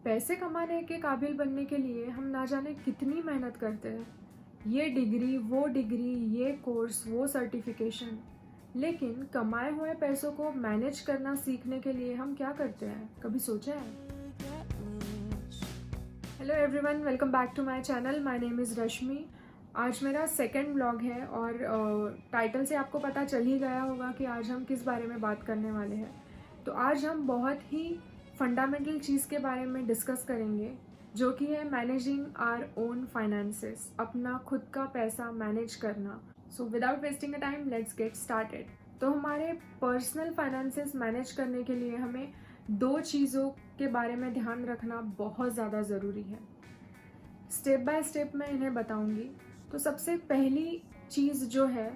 पैसे कमाने के काबिल बनने के लिए हम ना जाने कितनी मेहनत करते हैं। ये डिग्री, ये कोर्स, वो सर्टिफिकेशन। लेकिन कमाए हुए पैसों को मैनेज करना सीखने के लिए हम क्या करते हैं, कभी सोचा है? Hello everyone, welcome back to my channel. My name is Rashmi. आज मेरा सेकंड व्लॉग है और टाइटल से आपको पता चल ही गया होगा कि आज हम किस बारे में बात करने वाले हैं। तो आज हम बहुत ही फंडामेंटल चीज़ के बारे में डिस्कस करेंगे, जो कि है मैनेजिंग आवर ओन फाइनेंसेस, अपना खुद का पैसा मैनेज करना। So without wasting a time, let's get started. तो हमारे पर्सनल फाइनेंसेस मैनेज करने के लिए हमें दो चीज़ों के बारे में ध्यान रखना बहुत ज़्यादा ज़रूरी है। स्टेप बाय स्टेप मैं इन्हें बताऊंगी। तो सबसे पहली चीज़ जो है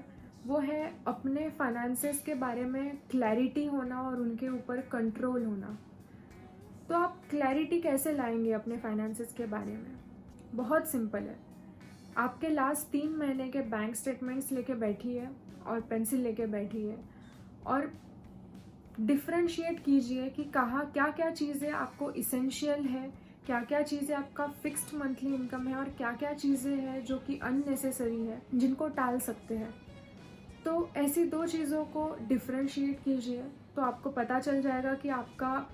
वो है अपने फाइनेंसेस के बारे में क्लैरिटी होना और उनके ऊपर कंट्रोल होना। तो आप क्लैरिटी कैसे लाएंगे अपने फाइनेंसेस के बारे में? बहुत सिंपल है। आपके लास्ट 3 महीने के बैंक स्टेटमेंट्स लेके बैठिए और पेंसिल लेके बैठिए और डिफ्रेंशिएट कीजिए कि कहाँ क्या क्या चीज़ें आपको इसेंशियल है, क्या क्या चीज़ें आपका फिक्स्ड मंथली इनकम है और क्या क्या चीज़ें हैं जो कि अननेसेसरी है, जिनको टाल सकते हैं। तो ऐसी दो चीज़ों को डिफ्रेंशिएट कीजिए तो आपको पता चल जाएगा कि आपका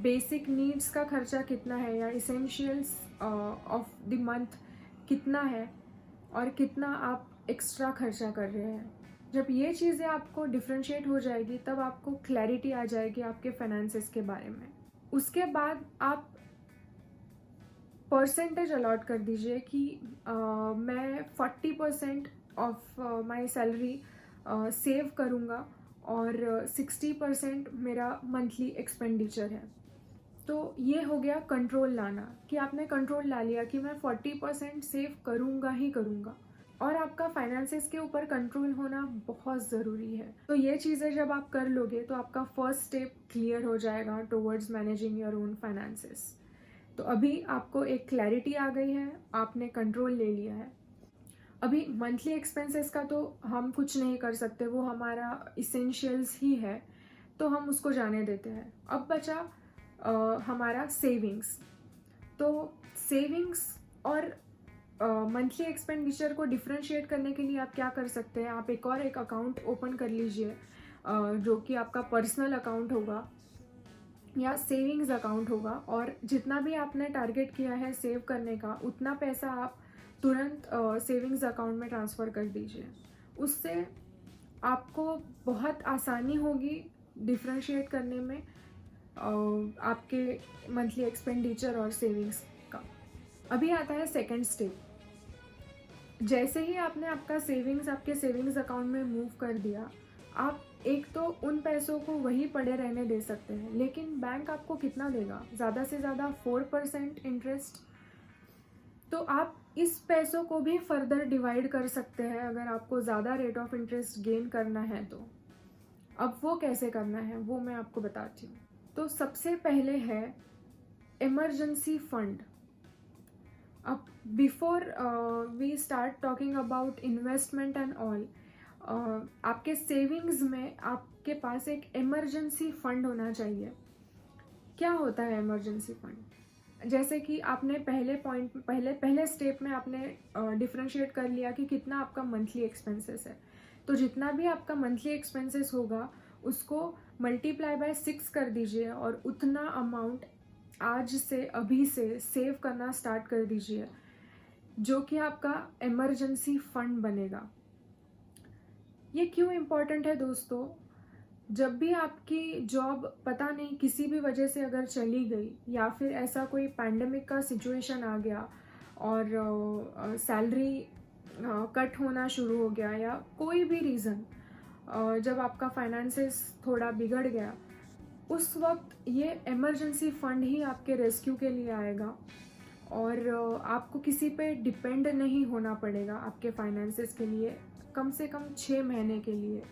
बेसिक नीड्स का खर्चा कितना है या इसेंशियल्स ऑफ द मंथ कितना है और कितना आप एक्स्ट्रा खर्चा कर रहे हैं। जब ये चीज़ें आपको डिफ्रेंशिएट हो जाएगी तब आपको क्लैरिटी आ जाएगी आपके फाइनेंसेस के बारे में। उसके बाद आप परसेंटेज अलॉट कर दीजिए कि मैं 40% ऑफ माई सैलरी सेव करूँगा और 60% मेरा मंथली एक्सपेंडिचर है। तो ये हो गया कंट्रोल लाना, कि आपने कंट्रोल ला लिया कि मैं 40% सेव करूँगा ही करूँगा। और आपका फाइनेंसेस के ऊपर कंट्रोल होना बहुत ज़रूरी है। तो ये चीज़ें जब आप कर लोगे तो आपका फर्स्ट स्टेप क्लियर हो जाएगा towards managing your own finances. तो अभी आपको एक क्लैरिटी आ गई है, आपने कंट्रोल ले लिया है। अभी मंथली एक्सपेंसेस का तो हम कुछ नहीं कर सकते, वो हमारा इसेंशियल्स ही है, तो हम उसको जाने देते हैं। अब बचा हमारा सेविंग्स। तो सेविंग्स और मंथली एक्सपेंडिचर को डिफ्रेंशिएट करने के लिए आप क्या कर सकते हैं, आप एक अकाउंट ओपन कर लीजिए जो कि आपका पर्सनल अकाउंट होगा या सेविंग्स अकाउंट होगा, और जितना भी आपने टारगेट किया है सेव करने का उतना पैसा आप तुरंत सेविंग्स अकाउंट में ट्रांसफ़र कर दीजिए। उससे आपको बहुत आसानी होगी डिफ्रेंशिएट करने में आपके मंथली एक्सपेंडिचर और सेविंग्स का। अभी आता है सेकंड स्टेप। जैसे ही आपने आपका सेविंग्स आपके सेविंग्स अकाउंट में मूव कर दिया, आप एक तो उन पैसों को वही पड़े रहने दे सकते हैं, लेकिन बैंक आपको कितना देगा? ज़्यादा से ज़्यादा 4% इंटरेस्ट। तो आप इस पैसों को भी फर्दर डिवाइड कर सकते हैं अगर आपको ज़्यादा रेट ऑफ इंटरेस्ट गेन करना है तो। अब वो कैसे करना है वो मैं आपको बताती हूँ। तो सबसे पहले है इमरजेंसी फंड। अब before we start talking about investment and all, आपके सेविंग्स में आपके पास एक इमरजेंसी फंड होना चाहिए। क्या होता है इमरजेंसी फंड? जैसे कि आपने पहले स्टेप में आपने डिफ्रेंशिएट कर लिया कि कितना आपका मंथली एक्सपेंसेस है। तो जितना भी आपका मंथली एक्सपेंसेस होगा उसको मल्टीप्लाई बाय 6 कर दीजिए और उतना अमाउंट आज से अभी से सेव करना स्टार्ट कर दीजिए, जो कि आपका इमरजेंसी फंड बनेगा। ये क्यों इम्पॉर्टेंट है दोस्तों? जब भी आपकी जॉब पता नहीं किसी भी वजह से अगर चली गई या फिर ऐसा कोई पैंडेमिक का सिचुएशन आ गया और सैलरी कट होना शुरू हो गया या कोई भी रीज़न, जब आपका फाइनेंसेस थोड़ा बिगड़ गया, उस वक्त ये इमरजेंसी फंड ही आपके रेस्क्यू के लिए आएगा और आपको किसी पे डिपेंड नहीं होना पड़ेगा आपके फाइनेंसेस के लिए, कम से कम 6 महीने के लिए।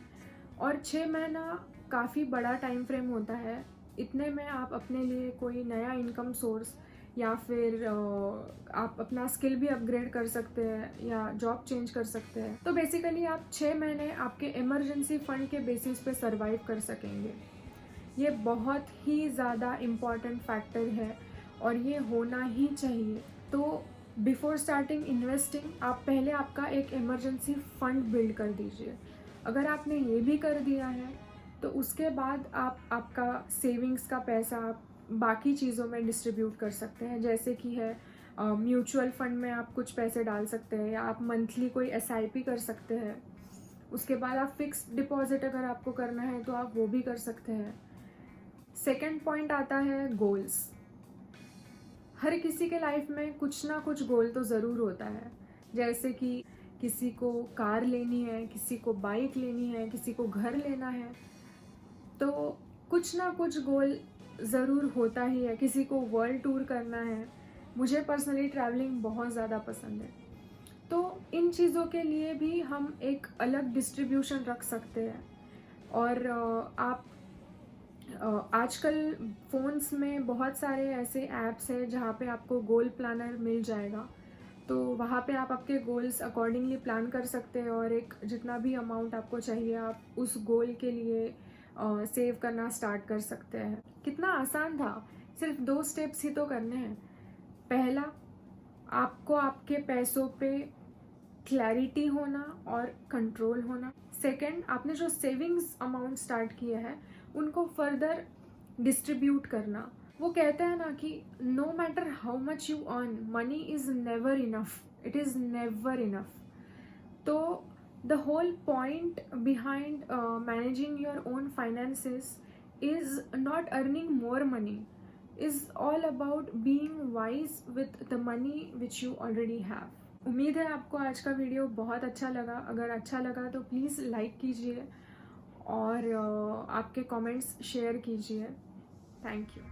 और 6 महीना काफ़ी बड़ा टाइम फ्रेम होता है। इतने में आप अपने लिए कोई नया इनकम सोर्स या फिर आप अपना स्किल भी अपग्रेड कर सकते हैं या जॉब चेंज कर सकते हैं। तो बेसिकली आप 6 महीने आपके इमरजेंसी फंड के बेसिस पे सर्वाइव कर सकेंगे। ये बहुत ही ज़्यादा इम्पॉर्टेंट फैक्टर है और ये होना ही चाहिए। तो बिफोर स्टार्टिंग इन्वेस्टिंग आप पहले आपका एक इमरजेंसी फंड बिल्ड कर दीजिए। अगर आपने ये भी कर दिया है तो उसके बाद आप आपका सेविंग्स का पैसा आप बाकी चीज़ों में डिस्ट्रीब्यूट कर सकते हैं, जैसे कि है म्यूचुअल फंड में आप कुछ पैसे डाल सकते हैं, या आप मंथली कोई SIP कर सकते हैं। उसके बाद आप फिक्स्ड डिपॉजिट अगर आपको करना है तो आप वो भी कर सकते हैं। सेकंड पॉइंट आता है गोल्स। हर किसी के लाइफ में कुछ ना कुछ गोल तो ज़रूर होता है, जैसे कि किसी को कार लेनी है, किसी को बाइक लेनी है, किसी को घर लेना है। तो कुछ ना कुछ गोल ज़रूर होता ही है। किसी को वर्ल्ड टूर करना है, मुझे पर्सनली ट्रैवलिंग बहुत ज़्यादा पसंद है। तो इन चीज़ों के लिए भी हम एक अलग डिस्ट्रीब्यूशन रख सकते हैं। और आप आजकल फ़ोन्स में बहुत सारे ऐसे ऐप्स हैं जहाँ पे आपको गोल प्लानर मिल जाएगा। तो वहाँ पे आप आपके गोल्स अकॉर्डिंगली प्लान कर सकते हैं और एक जितना भी अमाउंट आपको चाहिए आप उस गोल के लिए सेव करना स्टार्ट कर सकते हैं। कितना आसान था, सिर्फ 2 स्टेप्स ही तो करने हैं। पहला, आपको आपके पैसों पे क्लैरिटी होना और कंट्रोल होना। सेकंड, आपने जो सेविंग्स अमाउंट स्टार्ट किए हैं उनको फर्दर डिस्ट्रीब्यूट करना। वो कहते हैं ना कि no matter how much you earn, money is never enough, it is never enough. तो the whole point behind managing your own finances is not earning more money, is all about being wise with the money which you already have। उम्मीद है आपको आज का video बहुत अच्छा लगा। अगर अच्छा लगा तो प्लीज़ लाइक कीजिए और आपके कमेंट्स शेयर कीजिए। Thank you.